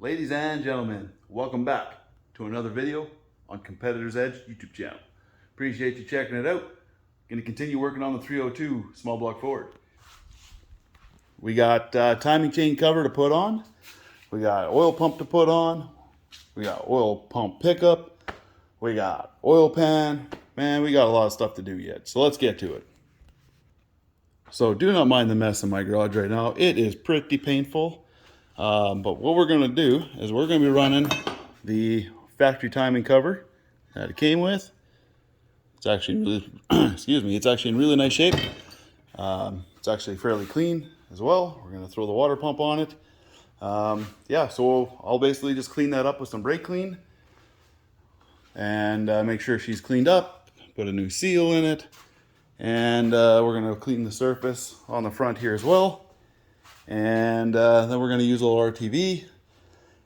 Ladies and gentlemen, welcome back to another video on Competitor's Edge YouTube channel. Appreciate you checking it out. Going to continue working on the 302 small block Ford. We got timing chain cover to put on. We got oil pump to put on. We got oil pump pickup. We got oil pan. Man, we got a lot of stuff to do yet. So let's get to it. So do not mind the mess in my garage right now. It is pretty painful. But what we're going to do is we're going to be running the factory timing cover that it came with. It's actually really, excuse me, it's actually in really nice shape. It's actually fairly clean as well. We're going to throw the water pump on it. Yeah, so I'll basically just clean that up with some brake clean and make sure she's cleaned up, put a new seal in it, and we're going to clean the surface on the front here as well. And then we're going to use a little RTV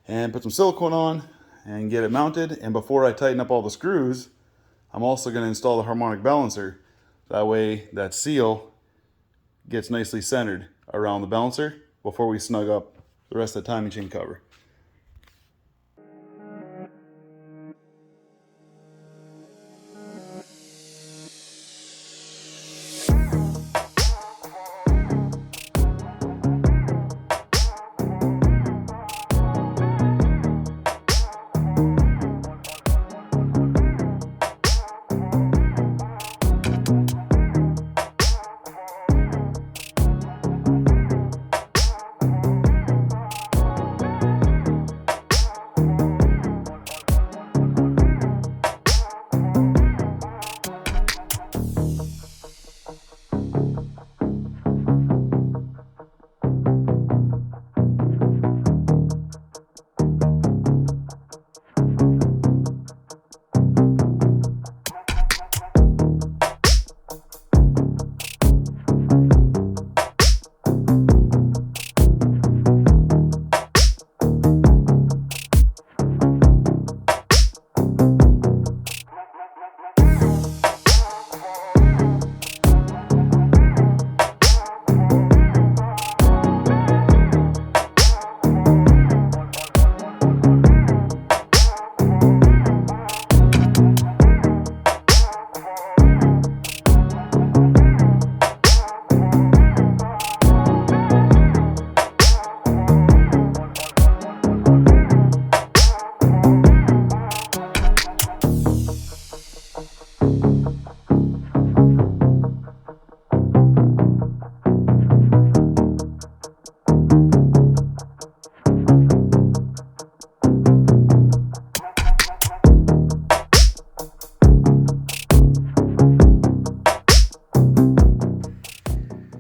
and put some silicone on and get it mounted. And before I tighten up all the screws, I'm also going to install the harmonic balancer. That way that seal gets nicely centered around the balancer before we snug up the rest of the timing chain cover.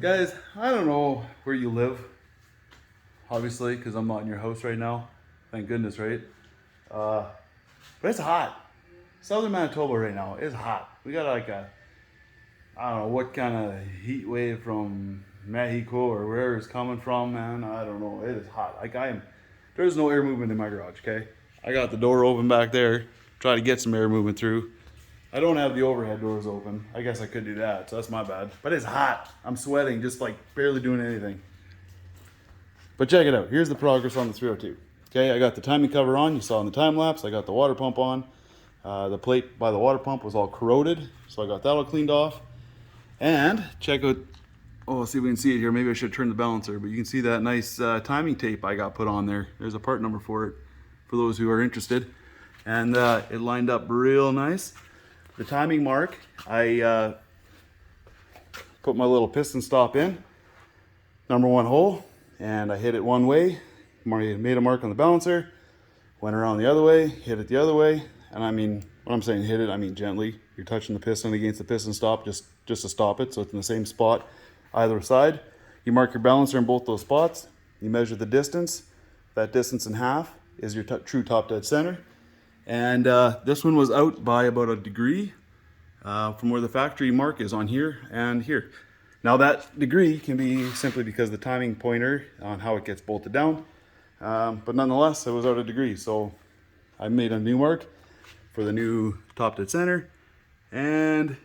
Guys, I don't know where you live, obviously, because I'm not in your house right now. Thank goodness, right? But it's hot. Southern Manitoba right now is hot. We got like a, I don't know what kind of heat wave from Mexico or wherever it's coming from, man. I don't know. It is hot. Like there's no air movement in my garage, okay? I got the door open back there. Try to get some air movement through. I don't have the overhead doors open. I guess I could do that, so that's my bad. But it's hot. I'm sweating, just like barely doing anything. But check it out. Here's the progress on the 302. Okay, I got the timing cover on. You saw in the time lapse. I got the water pump on. The plate by the water pump was all corroded, so I got that all cleaned off. And check out, oh, let's see if we can see it here. Maybe I should turn the balancer, but you can see that nice timing tape I got put on there. There's a part number for it, for those who are interested. And it lined up real nice. The timing mark, I put my little piston stop in, number one hole, and I hit it one way, made a mark on the balancer, went around the other way, hit it the other way, and I mean, when I'm saying hit it, I mean gently. You're touching the piston against the piston stop just to stop it, so it's in the same spot either side. You mark your balancer in both those spots, you measure the distance, that distance in half is your true top dead center. And this one was out by about a degree from where the factory mark is on here and here. Now that degree can be simply because the timing pointer on how it gets bolted down. But nonetheless, it was out a degree. So I made a new mark for the new top dead center. And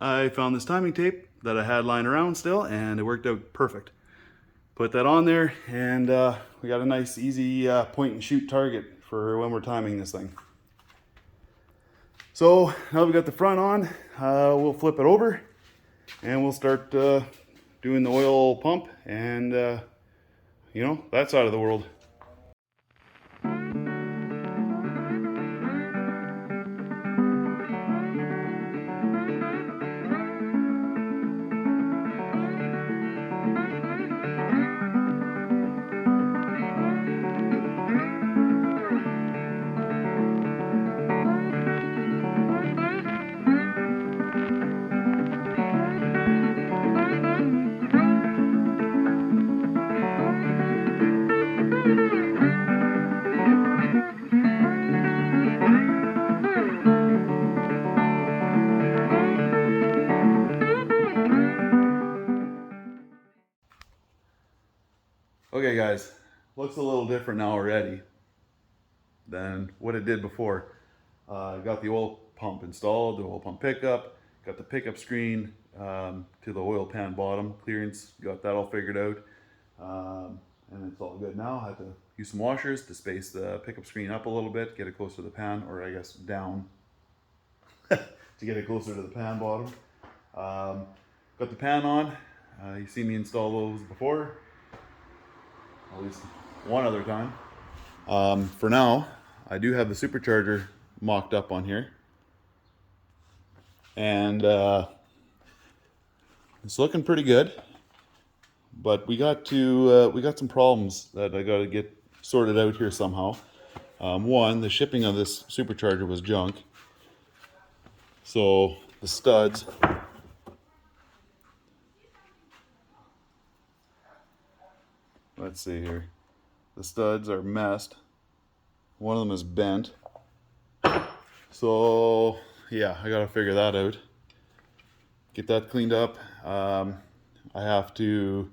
I found this timing tape that I had lying around still, and it worked out perfect. Put that on there, and we got a nice easy point and shoot target for when we're timing this thing. So now we got the front on, we'll flip it over and we'll start doing the oil pump and you know, that side of the world. Okay guys, looks a little different now already than what it did before. Got the oil pump installed, the oil pump pickup, got the pickup screen to the oil pan bottom clearance, got that all figured out, and it's all good now. I had to use some washers to space the pickup screen up a little bit, get it closer to the pan, or I guess down to get it closer to the pan bottom. Got the pan on. You see me install those before, at least one other time. For now, I do have the Supercharger mocked up on here, and it's looking pretty good. But we got some problems that I got to get sorted out here somehow. One, the shipping of this Supercharger was junk, so the studs. Let's see here. The studs are messed. One of them is bent. So yeah, I gotta figure that out. Get that cleaned up. I have to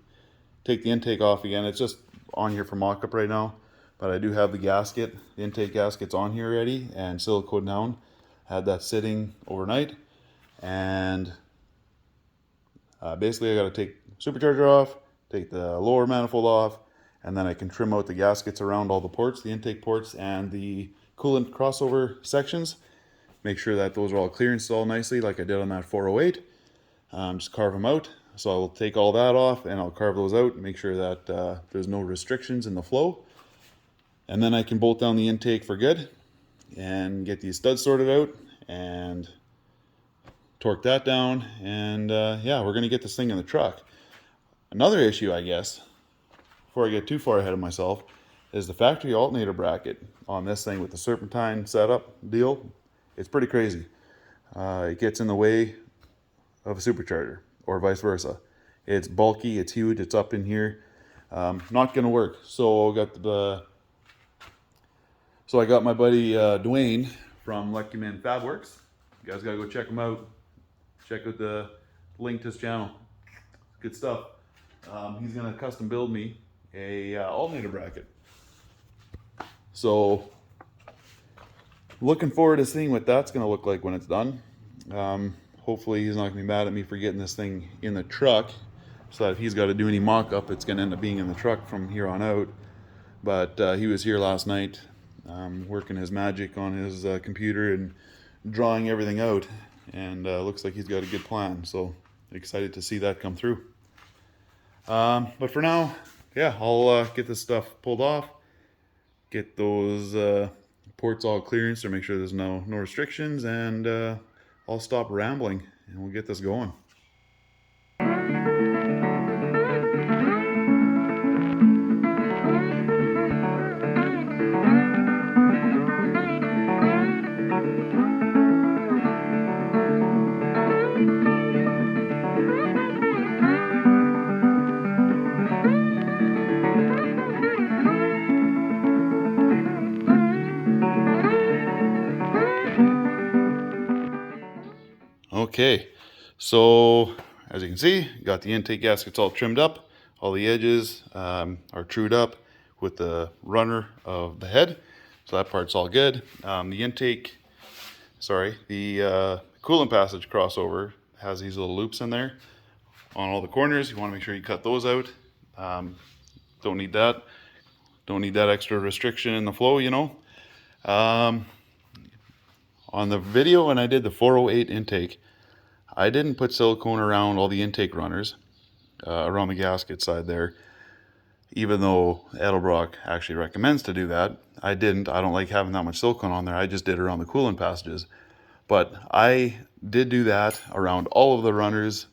take the intake off again. It's just on here for mock-up right now, but I do have the gasket. The intake gasket's on here already and silicone down. Had that sitting overnight, and basically I gotta take Supercharger off, take the lower manifold off, and then I can trim out the gaskets around all the ports, the intake ports and the coolant crossover sections. Make sure that those are all clear installed nicely like I did on that 408. Just carve them out. So I'll take all that off and I'll carve those out and make sure that there's no restrictions in the flow. And then I can bolt down the intake for good and get these studs sorted out and torque that down. And yeah, we're gonna get this thing in the truck. Another issue, I guess, before I get too far ahead of myself, is the factory alternator bracket on this thing with the serpentine setup deal. It's pretty crazy. It gets in the way of a Supercharger or vice versa. It's bulky, it's huge, it's up in here. Not gonna work. So I got my buddy Dwayne from Lucky Man Fab Works. You guys gotta go check him out. Check out the link to his channel. Good stuff. He's gonna custom build me a alternator bracket. So looking forward to seeing what that's gonna look like when it's done. Hopefully he's not gonna be mad at me for getting this thing in the truck, so that if he's got to do any mock-up, it's gonna end up being in the truck from here on out. But he was here last night working his magic on his computer and drawing everything out, and looks like he's got a good plan, so excited to see that come through. But for now, yeah, I'll get this stuff pulled off, get those ports all clearance to make sure there's no restrictions, and I'll stop rambling and we'll get this going. Okay, so as you can see, got the intake gaskets all trimmed up. All the edges are trued up with the runner of the head, so that part's all good. The coolant passage crossover has these little loops in there on all the corners. You want to make sure you cut those out. Don't need that. Don't need that extra restriction in the flow, you know. On the video when I did the 408 intake, I didn't put silicone around all the intake runners, around the gasket side there, even though Edelbrock actually recommends to do that. I didn't. I don't like having that much silicone on there. I just did it around the coolant passages. But I did do that around all of the runners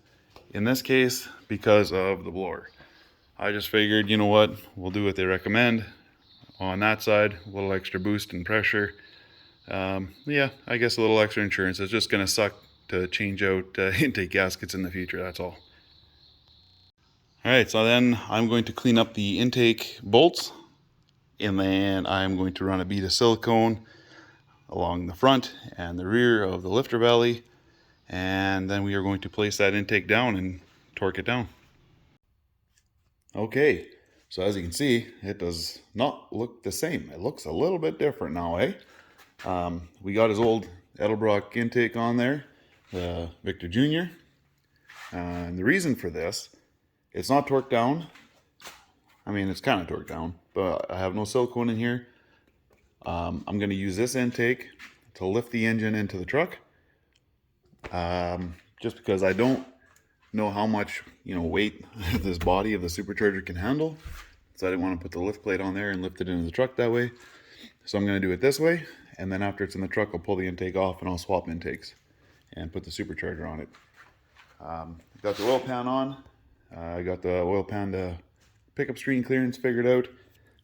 in this case because of the blower. I just figured, you know what, we'll do what they recommend on that side, a little extra boost in pressure. Yeah, I guess a little extra insurance. It's just going to suck to change out intake gaskets in the future, that's all. Alright, so then I'm going to clean up the intake bolts, and then I'm going to run a bead of silicone along the front and the rear of the lifter valley, and then we are going to place that intake down and torque it down. Okay, so as you can see, it does not look the same. It looks a little bit different now, eh? We got his old Edelbrock intake on there, the Victor Jr. And the reason for this, it's not torqued down. I mean, it's kind of torqued down, but I have no silicone in here. I'm going to use this intake to lift the engine into the truck. Just because I don't know how much, weight this body of the Supercharger can handle. So I didn't want to put the lift plate on there and lift it into the truck that way. So I'm going to do it this way. And then after it's in the truck, I'll pull the intake off and I'll swap intakes and put the Supercharger on it. Got the oil pan on. I got the oil pan to pickup screen clearance figured out.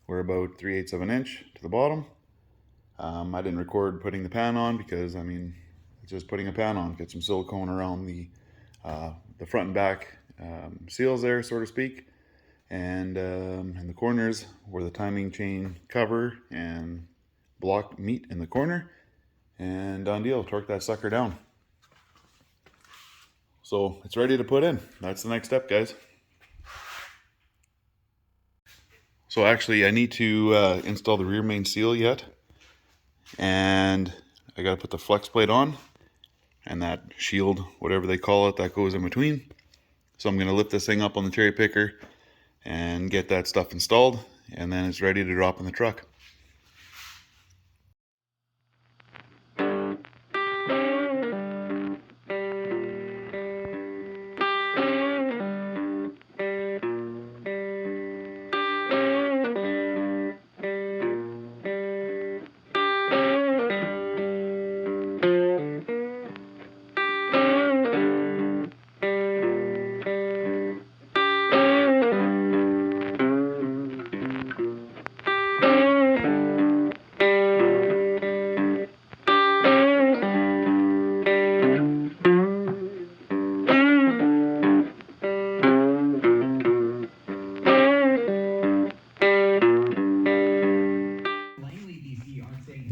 We're about 3/8 of an inch to the bottom. I didn't record putting the pan on because, it's just putting a pan on. Get some silicone around the front and back seals there, so to speak. And in the corners where the timing chain cover and block meet in the corner. And done deal, torque that sucker down. So it's ready to put in. That's the next step, guys. So actually I need to install the rear main seal yet. And I got to put the flex plate on and that shield, whatever they call it, that goes in between. So I'm going to lift this thing up on the cherry picker and get that stuff installed, and then it's ready to drop in the truck.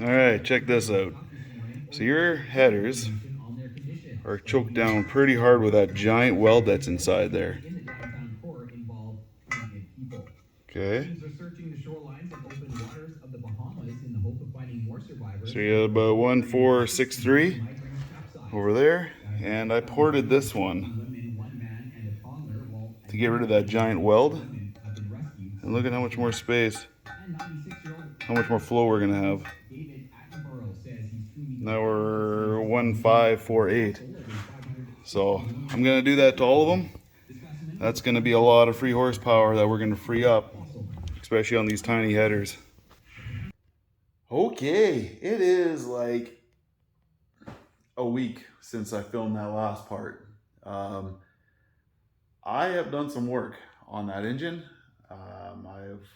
Alright, check this out. So your headers are choked down pretty hard with that giant weld that's inside there. Okay. So you have about 1463 over there, and I ported this one to get rid of that giant weld. And look at how much more space, how much more flow we're gonna have. Now we're 1548. So I'm gonna do that to all of them. That's gonna be a lot of free horsepower that we're gonna free up, especially on these tiny headers. Okay, it is like a week since I filmed that last part. I have done some work on that engine. I've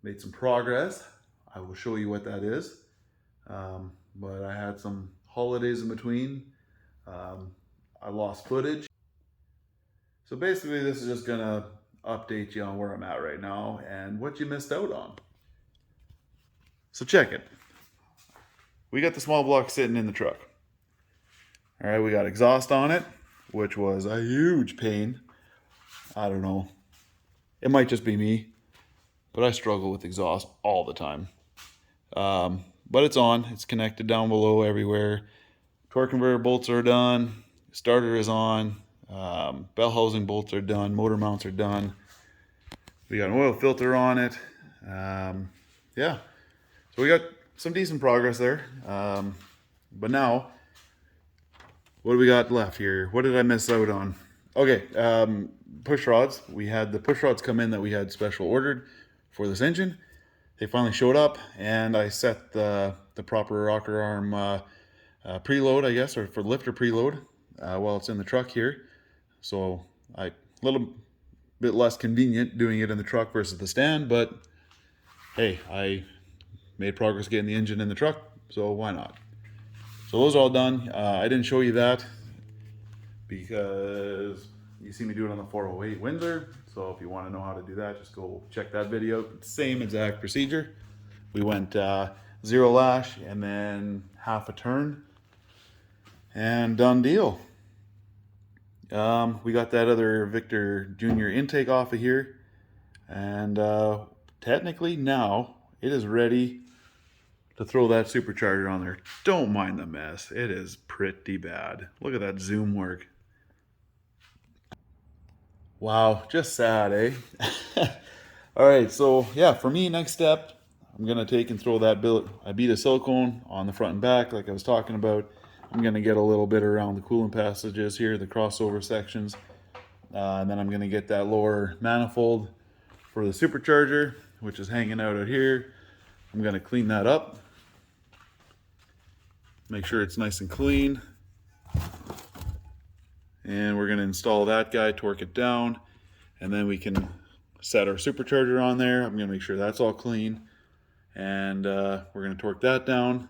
made some progress. I will show you what that is. But I had some holidays in between. I lost footage. So basically this is just gonna update you on where I'm at right now and what you missed out on. So check it. We got the small block sitting in the truck. All right, we got exhaust on it, which was a huge pain. I don't know. It might just be me, but I struggle with exhaust all the time. But it's on. It's connected down below everywhere. Torque converter bolts are done. Starter is on. Bell housing bolts are done. Motor mounts are done. We got an oil filter on it. Yeah, so we got some decent progress there. But now, what do we got left here? What did I miss out on? Okay, push rods. We had the push rods come in that we had special ordered for this engine. They finally showed up, and I set the proper rocker arm preload, I guess, or for lifter preload while it's in the truck here. So a little bit less convenient doing it in the truck versus the stand, but hey, I made progress getting the engine in the truck, so why not? So those are all done. I didn't show you that because you see me do it on the 408 Windsor. So if you want to know how to do that, just go check that video out. Same exact procedure. We went 0 lash and then half a turn and done deal. We got that other Victor Junior intake off of here, and technically now it is ready to throw that supercharger on there. Don't mind the mess. It is pretty bad. Look at that zoom work. Wow, just sad, eh? All right, so yeah, for me, next step, I'm gonna take and throw that a bead of silicone on the front and back, like I was talking about. I'm gonna get a little bit around the coolant passages here, the crossover sections, and then I'm gonna get that lower manifold for the supercharger, which is hanging out here. I'm gonna clean that up, make sure it's nice and clean. And we're gonna install that guy, torque it down, and then we can set our supercharger on there. I'm gonna make sure that's all clean, and we're gonna torque that down.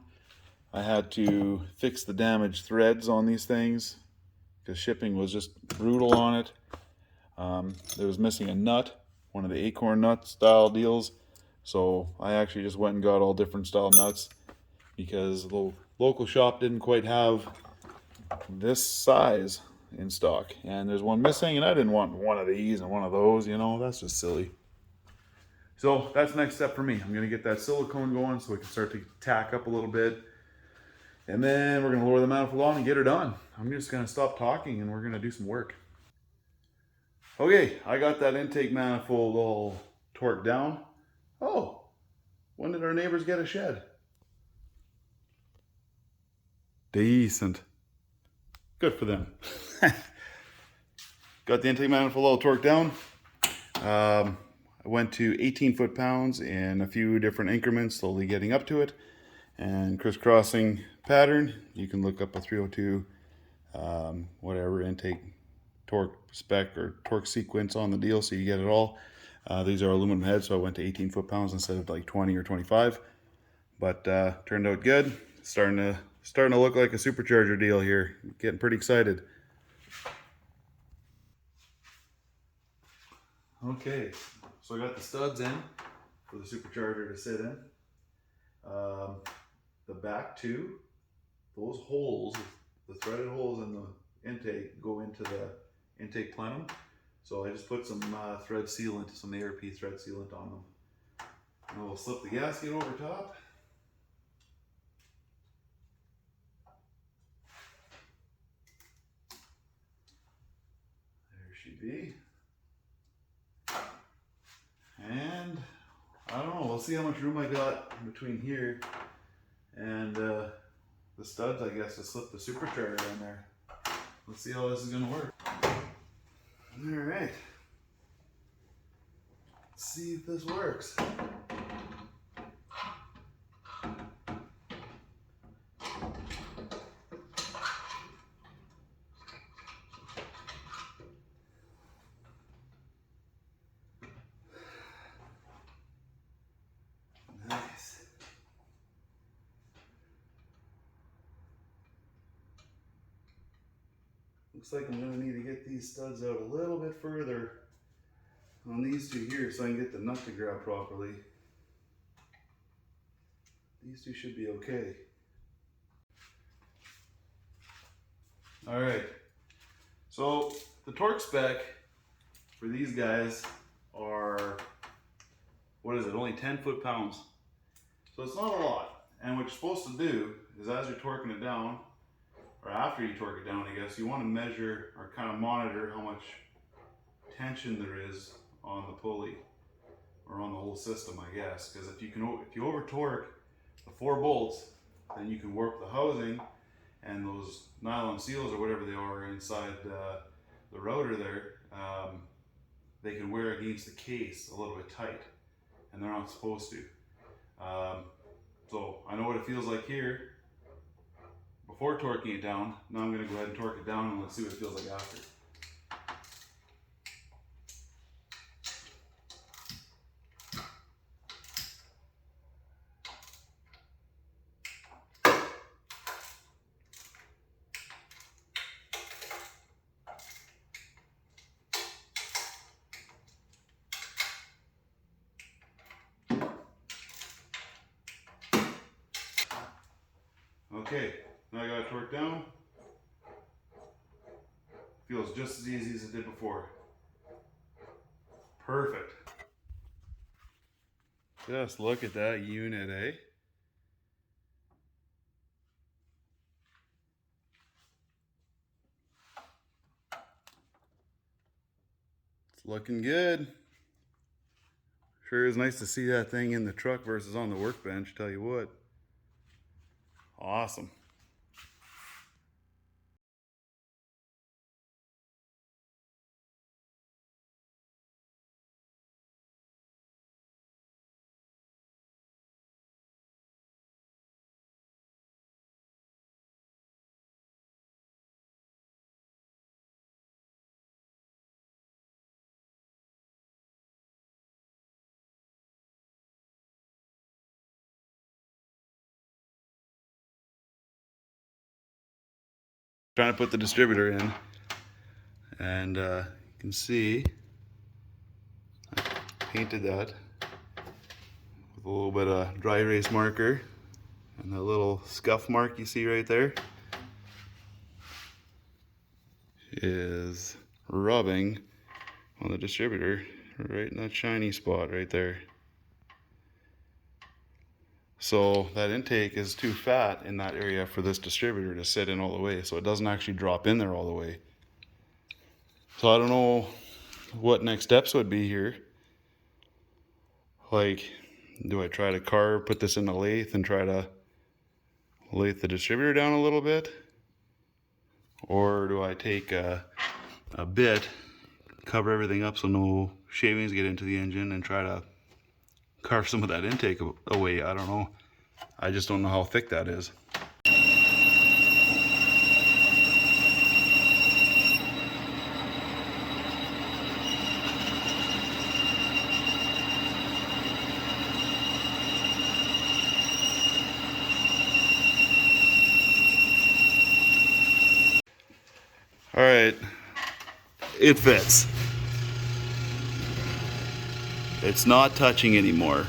I had to fix the damaged threads on these things because shipping was just brutal on it. There was missing a nut, one of the acorn nut style deals. So I actually just went and got all different style nuts because the local shop didn't quite have this size in stock. And there's one missing, and I didn't want one of these and one of those, you know, that's just silly. So that's the next step for me. I'm gonna get that silicone going so we can start to tack up a little bit. And then we're gonna lower the manifold on and get her done. I'm just gonna stop talking and we're gonna do some work. Okay, I got that intake manifold all torqued down. Oh, when did our neighbors get a shed? Decent. Good for them. Got the intake manifold all torqued down. I went to 18 foot-pounds in a few different increments, slowly getting up to it. And crisscrossing pattern, you can look up a 302 whatever intake torque spec or torque sequence on the deal so you get it all. These are aluminum heads, so I went to 18 foot-pounds instead of like 20 or 25, but turned out good. Starting to look like a supercharger deal here. Getting pretty excited. Okay, so I got the studs in for the supercharger to sit in. The back two, those holes, the threaded holes in the intake go into the intake plenum. So I just put some thread sealant, some ARP thread sealant on them. And we'll slip the gasket over top. There she be. And I don't know, we'll see how much room I got in between here and the studs, I guess, to slip the supercharger in there. Let's see how this is gonna work. All right. Let's see if this works. Nice. Looks like I'm gonna need to get these studs out a little bit further on these two here so I can get the nut to grab properly. These two should be okay. All right, so the torque spec for these guys are, what is it, only 10 foot-pounds. So it's not a lot. And what you're supposed to do is as you're torquing it down, or after you torque it down, I guess, you want to measure or kind of monitor how much tension there is on the pulley. or on the whole system, I guess. Because if you over torque the 4 bolts, then you can warp the housing, and those nylon seals or whatever they are inside the router there, they can wear against the case a little bit tight, and they're not supposed to. So I know what it feels like here before torquing it down. Now I'm going to go ahead and torque it down, and let's see what it feels like after. Okay, now I got it torqued down. Feels just as easy as it did before. Perfect. Just look at that unit, eh? It's looking good. Sure is nice to see that thing in the truck versus on the workbench, tell you what. Awesome. Trying to put the distributor in, and you can see I painted that with a little bit of dry erase marker, and that little scuff mark you see right there is rubbing on the distributor right in that shiny spot right there. So that intake is too fat in that area for this distributor to sit in all the way, so it doesn't actually drop in there all the way. So I don't know what next steps would be here. Like, do I try to put this in the lathe and try to lathe the distributor down a little bit? Or do I take a bit, cover everything up so no shavings get into the engine, and try to carve some of that intake away? I don't know. I just don't know how thick that is. All right, it fits. It's not touching anymore.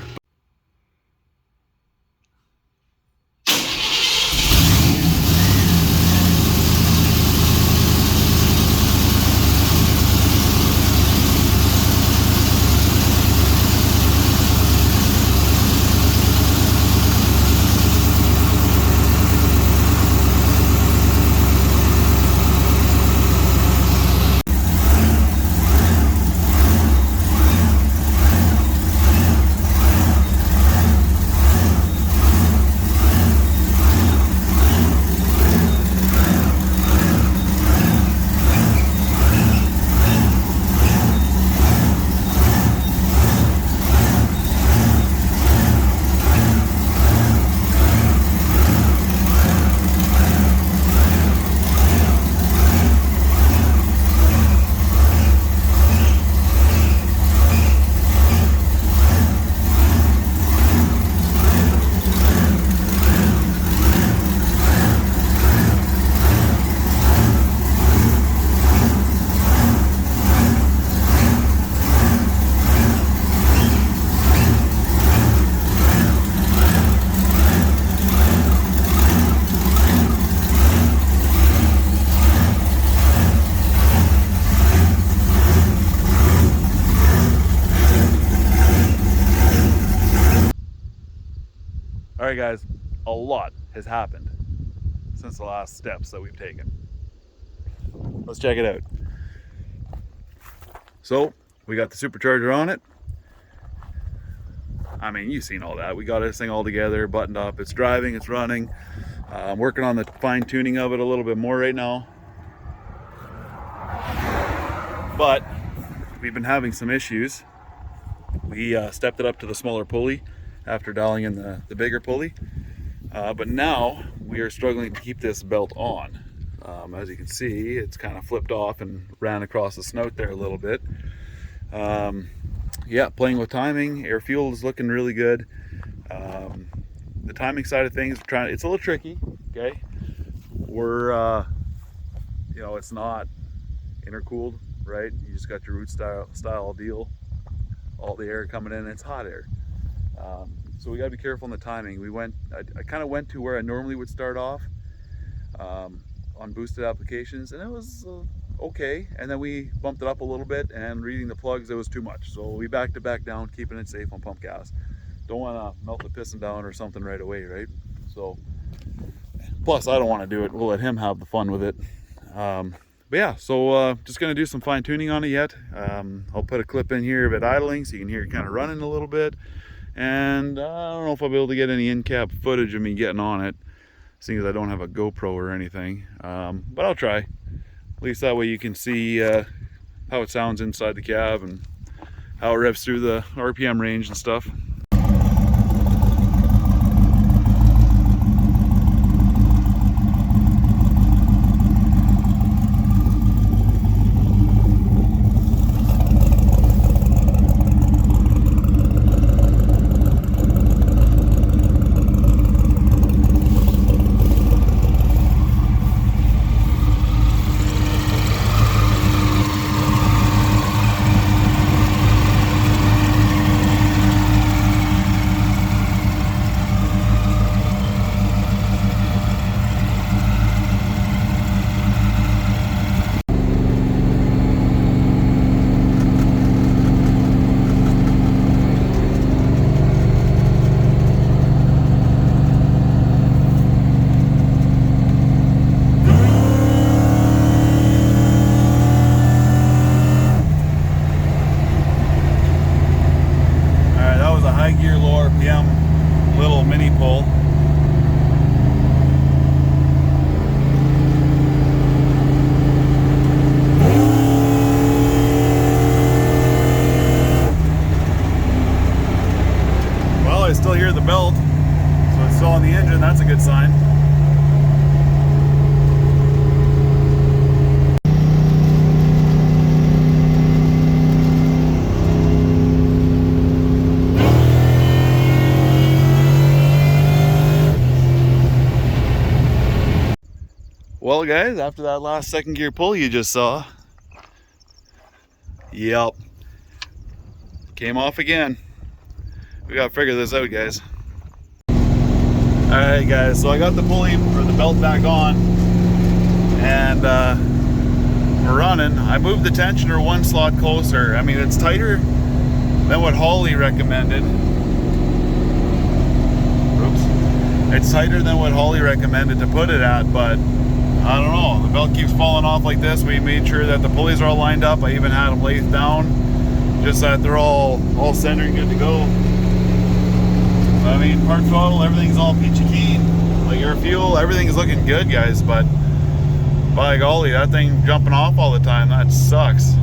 All right, guys, a lot has happened since the last steps that we've taken. Let's check it out. So we got the supercharger on it. I mean, you've seen all that. We got this thing all together, buttoned up. It's driving, it's running. I'm working on the fine tuning of it a little bit more right now. But we've been having some issues. We stepped it up to the smaller pulley after dialing in the bigger pulley. But now we are struggling to keep this belt on. As you can see, it's kind of flipped off and ran across the snout there a little bit. Yeah, playing with timing. Air fuel is looking really good. The timing side of things, it's a little tricky, okay? We're, you know, it's not intercooled, right? You just got your root style deal. All the air coming in, it's hot air. So we gotta be careful in the timing. I kind of went to where I normally would start off on boosted applications, and it was okay. And then we bumped it up a little bit, and reading the plugs, it was too much. So we backed it back down, keeping it safe on pump gas. Don't want to melt the piston down or something right away, right? So, plus I don't want to do it. We'll let him have the fun with it. But yeah, so just gonna do some fine tuning on it yet. I'll put a clip in here of it idling so you can hear it kind of running a little bit. And I don't know if I'll be able to get any in-cab footage of me getting on it, seeing as I don't have a GoPro or anything. But I'll try. At least that way you can see how it sounds inside the cab and how it revs through the RPM range and stuff. High gear, low RPM, little mini pull. Well, I still hear the belt, so it's still on the engine. That's a good sign. Well guys, after that last second gear pull you just saw, yep, came off again. We gotta figure this out, guys. Alright guys, so I got the pulley or the belt back on, and we're running. I moved the tensioner one slot closer. I mean, it's tighter than what Holly recommended. Oops. It's tighter than what Holly recommended to put it at, but I don't know, the belt keeps falling off like this. We made sure that the pulleys are all lined up. I even had them lathed down, just so that they're all centered, good to go. I mean, part throttle, everything's all peachy keen. Like air fuel, everything's looking good, guys, but by golly, that thing jumping off all the time, that sucks.